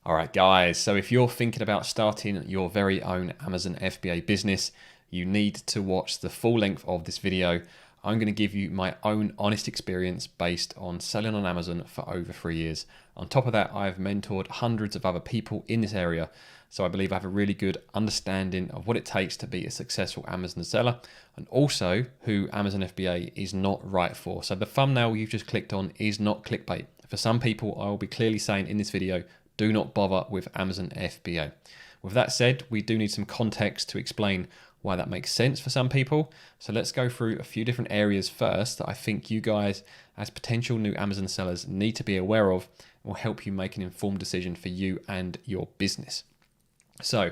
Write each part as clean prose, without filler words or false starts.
All right, guys. So if you're thinking about starting your very own Amazon FBA business, you need to watch the full length of this video. I'm going to give you my own honest experience based on selling on Amazon for over 3 years. On top of that, I've mentored hundreds of other people in this area. So I believe I have a really good understanding of what it takes to be a successful Amazon seller and also who Amazon FBA is not right for. So the thumbnail you've just clicked on is not clickbait. For some people, I will be clearly saying in this video, do not bother with Amazon FBA. With that said, we do need some context to explain why that makes sense for some people. So let's go through a few different areas first that I think you guys as potential new Amazon sellers need to be aware of and will help you make an informed decision for you and your business. So I'm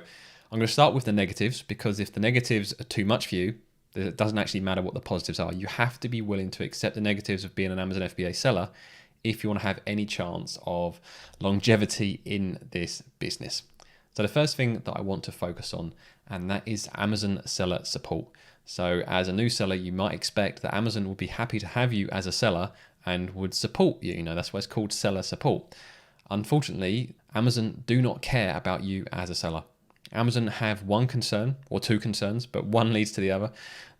going to start with the negatives, because if the negatives are too much for you, it doesn't actually matter what the positives are. You have to be willing to accept the negatives of being an Amazon FBA seller if you want to have any chance of longevity in this business. So the first thing that I want to focus on, and that is Amazon seller support. So as a new seller, you might expect that Amazon would be happy to have you as a seller and would support you. That's why it's called seller support. Unfortunately, Amazon do not care about you as a seller. Amazon have one concern, or two concerns, but one leads to the other.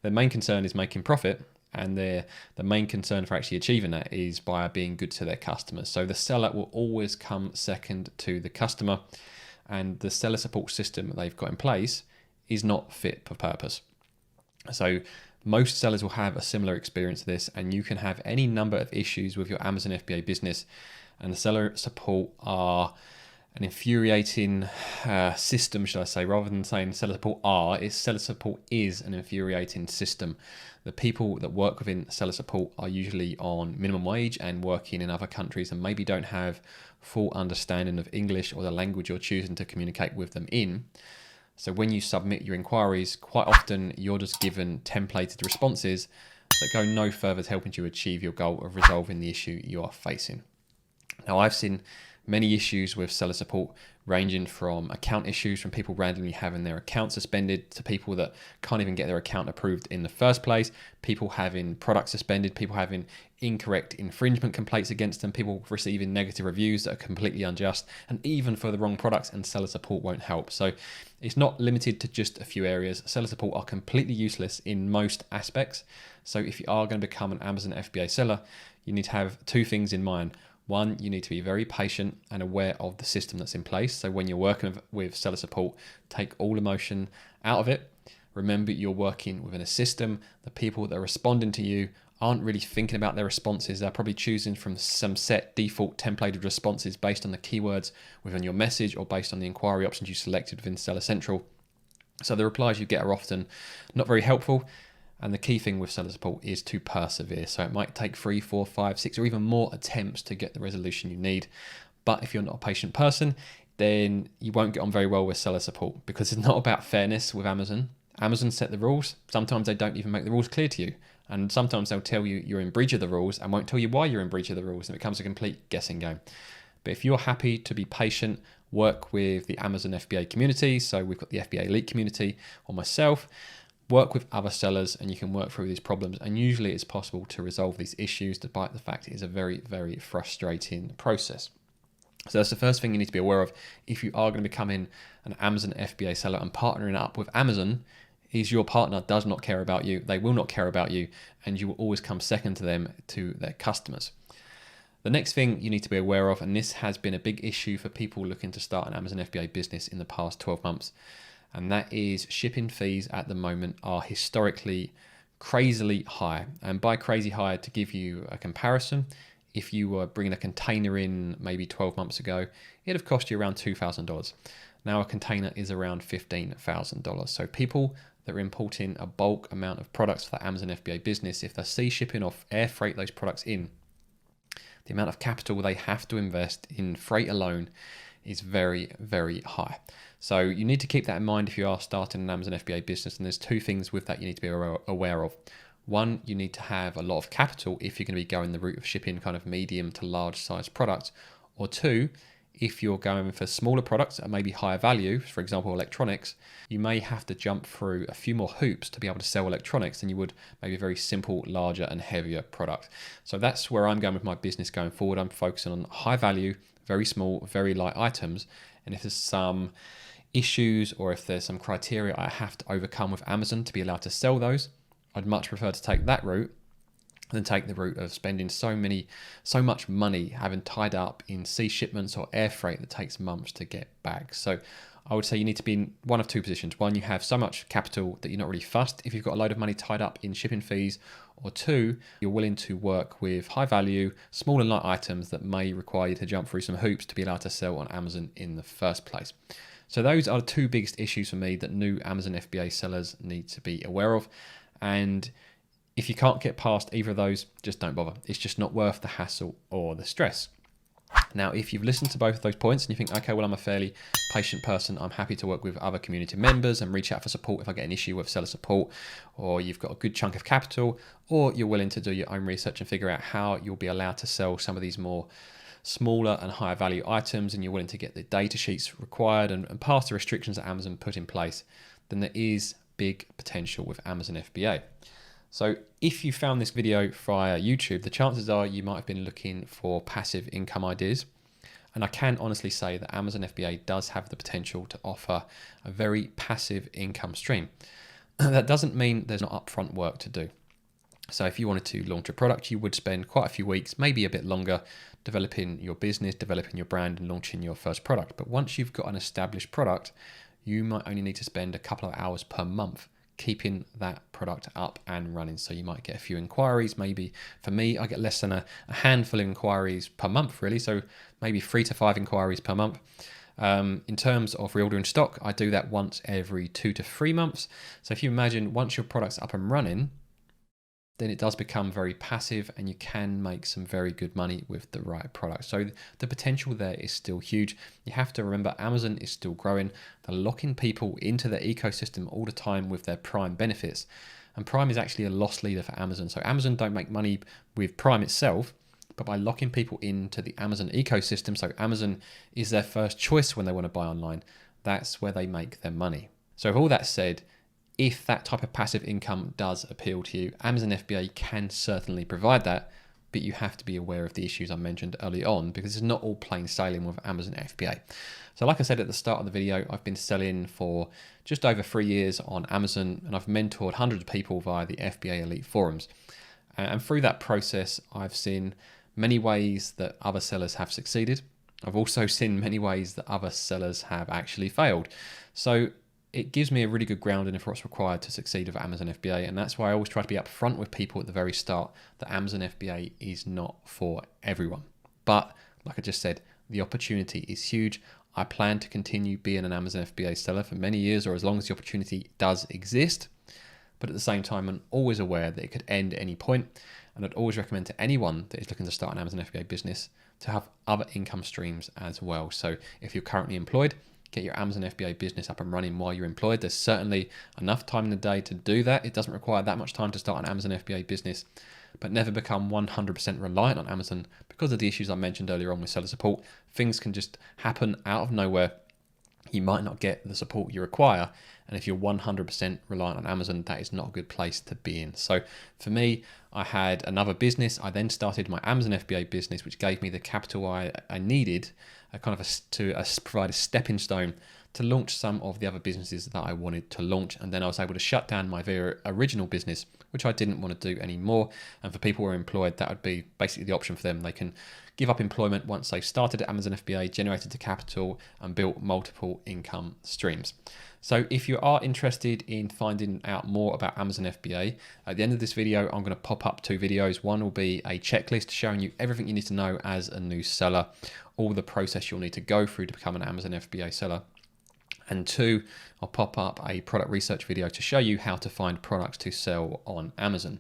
Their main concern is making profit, and the main concern for actually achieving that is by being good to their customers. So the seller will always come second to the customer, and the seller support system that they've got in place is not fit for purpose. So most sellers will have a similar experience to this, and you can have any number of issues with your Amazon FBA business, and the seller support are an infuriating system, should I say, rather than saying seller support is an infuriating system. The people that work within seller support are usually on minimum wage and working in other countries and maybe don't have full understanding of English or the language you're choosing to communicate with them in. So when you submit your inquiries, quite often you're just given templated responses that go no further to helping you achieve your goal of resolving the issue you are facing. Now, I've seen many issues with seller support, ranging from account issues, from people randomly having their account suspended, to people that can't even get their account approved in the first place, people having products suspended, people having incorrect infringement complaints against them, people receiving negative reviews that are completely unjust, and even for the wrong products, and seller support won't help. So it's not limited to just a few areas. Seller support are completely useless in most aspects. So if you are going to become an Amazon FBA seller, you need to have two things in mind. One, you need to be very patient and aware of the system that's in place. So when you're working with seller support, take all emotion out of it. Remember, you're working within a system. The people that are responding to you aren't really thinking about their responses. They're probably choosing from some set default templated responses based on the keywords within your message or based on the inquiry options you selected within Seller Central. So the replies you get are often not very helpful. And the key thing with seller support is to persevere. So it might take 3, 4, 5, 6, or even more attempts to get the resolution you need. But if you're not a patient person, then you won't get on very well with seller support, because it's not about fairness with Amazon. Amazon set the rules. Sometimes they don't even make the rules clear to you. And sometimes they'll tell you you're in breach of the rules and won't tell you why you're in breach of the rules. And it becomes a complete guessing game. But if you're happy to be patient, work with the Amazon FBA community. So we've got the FBA Elite community, or myself. Work with other sellers and you can work through these problems, and usually it's possible to resolve these issues despite the fact it is a very, very frustrating process. So that's the first thing you need to be aware of if you are going to be becoming an Amazon FBA seller and partnering up with Amazon. Is your partner does not care about you, they will not care about you, and you will always come second to them, to their customers. The next thing you need to be aware of, and this has been a big issue for people looking to start an Amazon FBA business in the past 12 months, and that is shipping fees at the moment are historically crazily high. And by crazy high, to give you a comparison, if you were bringing a container in maybe 12 months ago, it'd have cost you around $2,000. Now a container is around $15,000. So people that are importing a bulk amount of products for the Amazon FBA business, if they see shipping off air freight those products in, the amount of capital they have to invest in freight alone is very, very high. So you need to keep that in mind if you are starting an Amazon FBA business. And there's two things with that you need to be aware of. One, you need to have a lot of capital if you're going to be going the route of shipping kind of medium to large size products. Or two, if you're going for smaller products that are maybe higher value, for example, electronics, you may have to jump through a few more hoops to be able to sell electronics than you would maybe a very simple, larger and heavier product. So that's where I'm going with my business going forward. I'm focusing on high value, very small, very light items. And if there's some issues or if there's some criteria I have to overcome with Amazon to be allowed to sell those, I'd much prefer to take that route than take the route of spending so much money having tied up in sea shipments or air freight that takes months to get back. So I would say you need to be in one of two positions. One, you have so much capital that you're not really fussed if you've got a load of money tied up in shipping fees, or two, you're willing to work with high value, small and light items that may require you to jump through some hoops to be allowed to sell on Amazon in the first place. So those are the two biggest issues for me that new Amazon FBA sellers need to be aware of. And if you can't get past either of those, just don't bother. It's just not worth the hassle or the stress. Now, if you've listened to both of those points and you think, okay, well, I'm a fairly patient person, I'm happy to work with other community members and reach out for support if I get an issue with seller support, or you've got a good chunk of capital, or you're willing to do your own research and figure out how you'll be allowed to sell some of these more smaller and higher value items, and you're willing to get the data sheets required and pass the restrictions that Amazon put in place, then there is big potential with Amazon FBA. So if you found this video via YouTube, the chances are you might have been looking for passive income ideas. And I can honestly say that Amazon FBA does have the potential to offer a very passive income stream. That doesn't mean there's not upfront work to do. So if you wanted to launch a product, you would spend quite a few weeks, maybe a bit longer, developing your business, developing your brand and launching your first product. But once you've got an established product, you might only need to spend a couple of hours per month keeping that product up and running. So you might get a few inquiries. Maybe for me, I get less than a handful of inquiries per month, really. So maybe 3 to 5 inquiries per month. In terms of reordering stock, I do that once every 2 to 3 months. So if you imagine once your product's up and running, then it does become very passive and you can make some very good money with the right product. So the potential there is still huge. You have to remember Amazon is still growing. They're locking people into their ecosystem all the time with their Prime benefits. And Prime is actually a loss leader for Amazon. So Amazon don't make money with Prime itself, but by locking people into the Amazon ecosystem, so Amazon is their first choice when they want to buy online, that's where they make their money. So with all that said, if that type of passive income does appeal to you, Amazon FBA can certainly provide that, but you have to be aware of the issues I mentioned early on because it's not all plain sailing with Amazon FBA. So like I said at the start of the video, I've been selling for just over 3 years on Amazon and I've mentored hundreds of people via the FBA Elite forums. And through that process, I've seen many ways that other sellers have succeeded. I've also seen many ways that other sellers have actually failed. So it gives me a really good grounding for what's required to succeed with Amazon FBA. And that's why I always try to be upfront with people at the very start that Amazon FBA is not for everyone. But like I just said, the opportunity is huge. I plan to continue being an Amazon FBA seller for many years or as long as the opportunity does exist. But at the same time, I'm always aware that it could end at any point. And I'd always recommend to anyone that is looking to start an Amazon FBA business to have other income streams as well. So if you're currently employed, get your Amazon FBA business up and running while you're employed. There's certainly enough time in the day to do that. It doesn't require that much time to start an Amazon FBA business, but never become 100% reliant on Amazon because of the issues I mentioned earlier on with seller support. Things can just happen out of nowhere. You might not get the support you require. And if you're 100% reliant on Amazon, that is not a good place to be in. So for me, I had another business. I then started my Amazon FBA business, which gave me the capital I needed to provide a stepping stone to launch some of the other businesses that I wanted to launch. And then I was able to shut down my very original business, which I didn't want to do anymore. And for people who are employed, that would be basically the option for them. They can give up employment once they've started at Amazon FBA, generated the capital and built multiple income streams. So if you are interested in finding out more about Amazon FBA, at the end of this video, I'm going to pop up 2 videos. One will be a checklist showing you everything you need to know as a new seller, all the process you'll need to go through to become an Amazon FBA seller. And 2, I'll pop up a product research video to show you how to find products to sell on Amazon.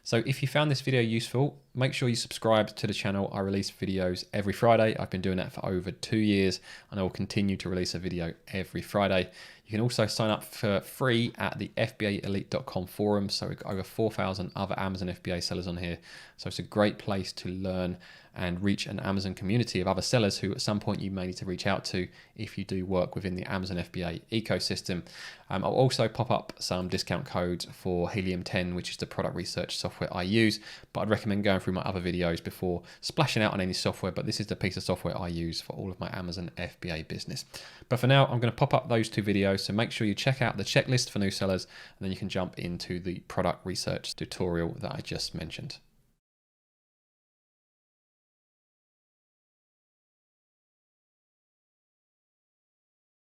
So if you found this video useful, make sure you subscribe to the channel. I release videos every Friday. I've been doing that for over 2 years and I will continue to release a video every Friday. You can also sign up for free at the FBAelite.com forum. So we've got over 4,000 other Amazon FBA sellers on here. So it's a great place to learn and reach an Amazon community of other sellers who at some point you may need to reach out to if you do work within the Amazon FBA ecosystem. I'll also pop up some discount codes for Helium 10, which is the product research software I use, but I'd recommend going through through my other videos before splashing out on any software, but this is the piece of software I use for all of my Amazon FBA business. But for now, I'm going to pop up those 2 videos, so make sure you check out the checklist for new sellers, and then you can jump into the product research tutorial that I just mentioned.